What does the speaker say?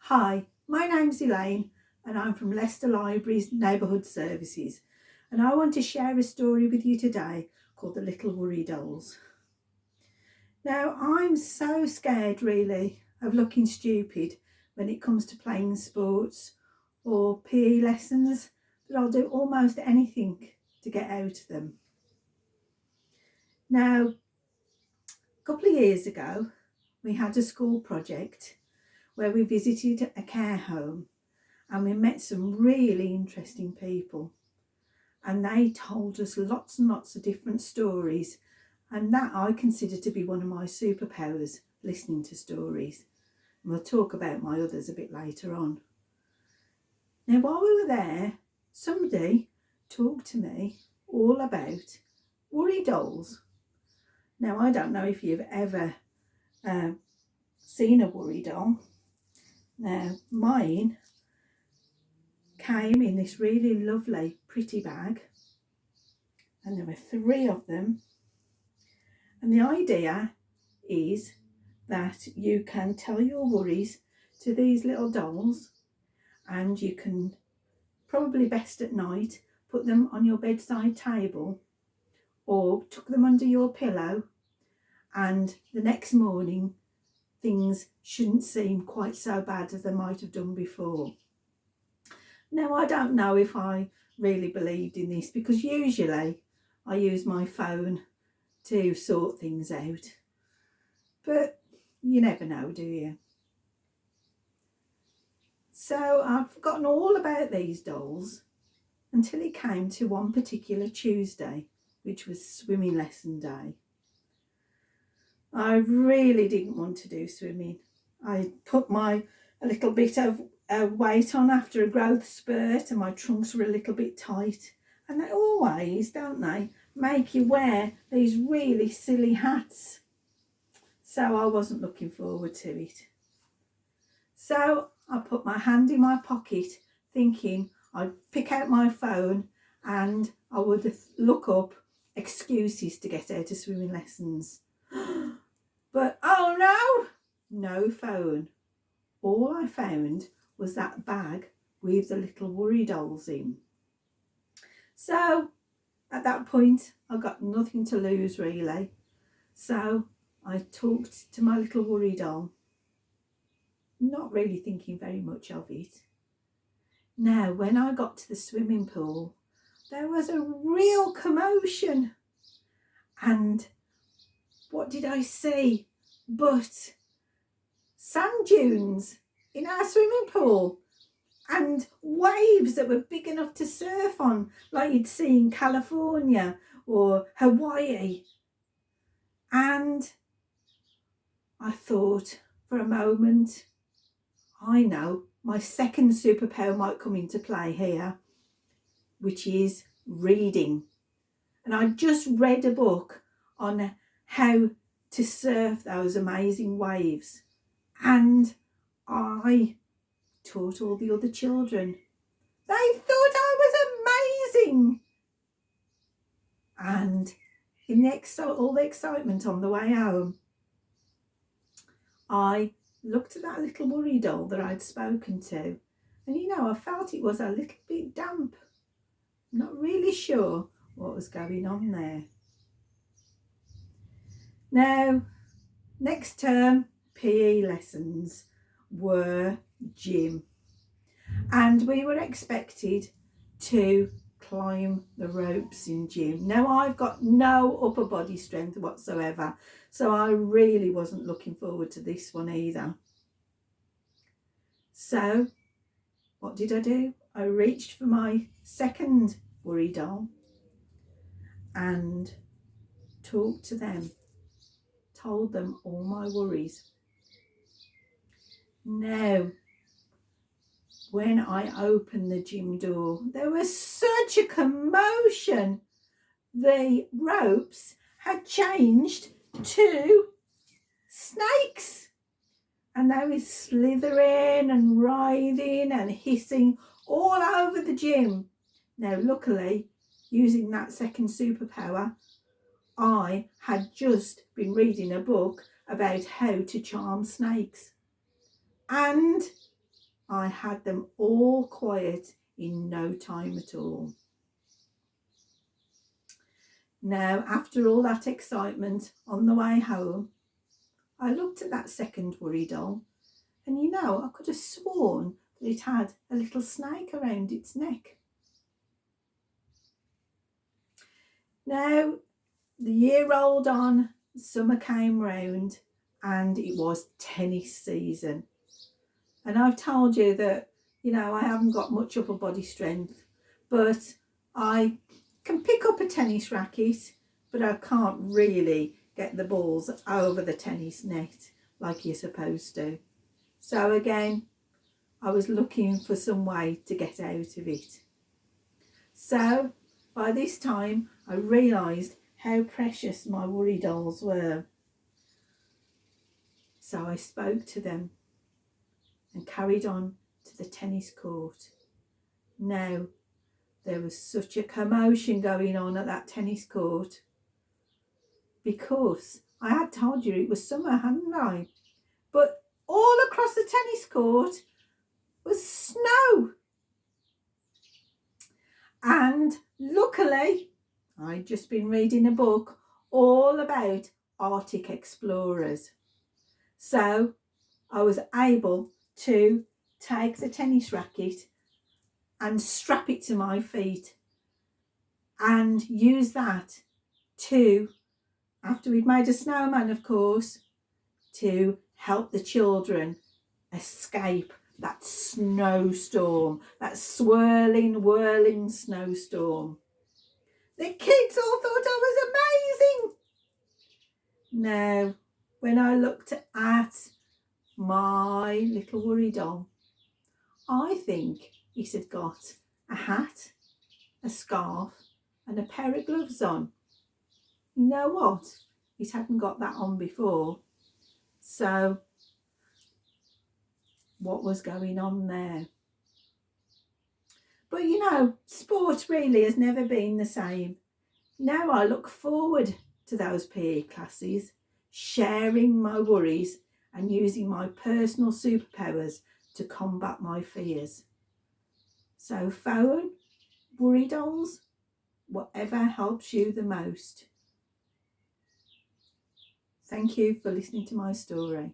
Hi, my name's Elaine and I'm from Leicester Library's Neighbourhood Services, and I want to share a story with you today called The Little Worry Dolls. Now, I'm so scared really of looking stupid when it comes to playing sports or PE lessons that I'll do almost anything to get out of them. Now, a couple of years ago we had a school project where we visited a care home and we met some really interesting people, and they told us lots and lots of different stories, and that I consider to be one of my superpowers, listening to stories. And we'll talk about my others a bit later on. Now, while we were there, somebody talked to me all about worry dolls. Now, I don't know if you've ever seen a worry doll. Now, mine came in this really lovely, pretty bag, and there were 3 of them. And the idea is that you can tell your worries to these little dolls, and you can, probably best at night, put them on your bedside table or tuck them under your pillow, and the next morning things shouldn't seem quite so bad as they might have done before. Now, I don't know if I really believed in this, because usually I use my phone to sort things out, but you never know, do you? So I'd forgotten all about these dolls until it came to one particular Tuesday, which was swimming lesson day. I really didn't want to do swimming. I put a little bit of weight on after a growth spurt, and my trunks were a little bit tight, and they always, don't they, make you wear these really silly hats. So I wasn't looking forward to it. So I put my hand in my pocket thinking I'd pick out my phone and I would look up excuses to get out of swimming lessons. But oh no phone. All I found was that bag with the little worry dolls in. So at that point I got nothing to lose really. So I talked to my little worry doll, not really thinking very much of it. Now, when I got to the swimming pool, there was a real commotion. And what did I see but sand dunes in our swimming pool, and waves that were big enough to surf on, like you'd see in California or Hawaii. And I thought for a moment, I know, my second superpower might come into play here, which is reading. And I just read a book on how to surf those amazing waves, and I taught all the other children. They thought I was amazing. And in all the excitement on the way home, I looked at that little worry doll that I'd spoken to, and I felt it was a little bit damp. Not really sure what was going on there. Now, next term PE lessons were gym, and we were expected to climb the ropes in gym. Now, I've got no upper body strength whatsoever, so I really wasn't looking forward to this one either. So what did I do? I reached for my second worry doll and talked to them, told them all my worries. Now, when I opened the gym door, there was such a commotion. The ropes had changed to snakes, and they were slithering and writhing and hissing all over the gym. Now, luckily, using that second superpower, I had just been reading a book about how to charm snakes. And I had them all quiet in no time at all. Now, after all that excitement on the way home, I looked at that second worry doll, and I could have sworn that it had a little snake around its neck. Now, the year rolled on, summer came round, and it was tennis season. And I've told you that, I haven't got much upper body strength, but I can pick up a tennis racket, but I can't really get the balls over the tennis net like you're supposed to. So again, I was looking for some way to get out of it. So by this time, I realised how precious my worry dolls were. So I spoke to them and carried on to the tennis court. Now, there was such a commotion going on at that tennis court because I had told you it was summer, hadn't I? But all across the tennis court was snow. And luckily, I'd just been reading a book all about Arctic explorers. So I was able to take the tennis racket and strap it to my feet and use that to, after we'd made a snowman, of course, to help the children escape that snowstorm, that swirling, whirling snowstorm. The kids all thought I was amazing. Now, when I looked at my little worry doll, I think it had got a hat, a scarf, and a pair of gloves on. You know what? It hadn't got that on before. So, what was going on there? But sport really has never been the same. Now I look forward to those PE classes, sharing my worries and using my personal superpowers to combat my fears. So phone, worry dolls, whatever helps you the most. Thank you for listening to my story.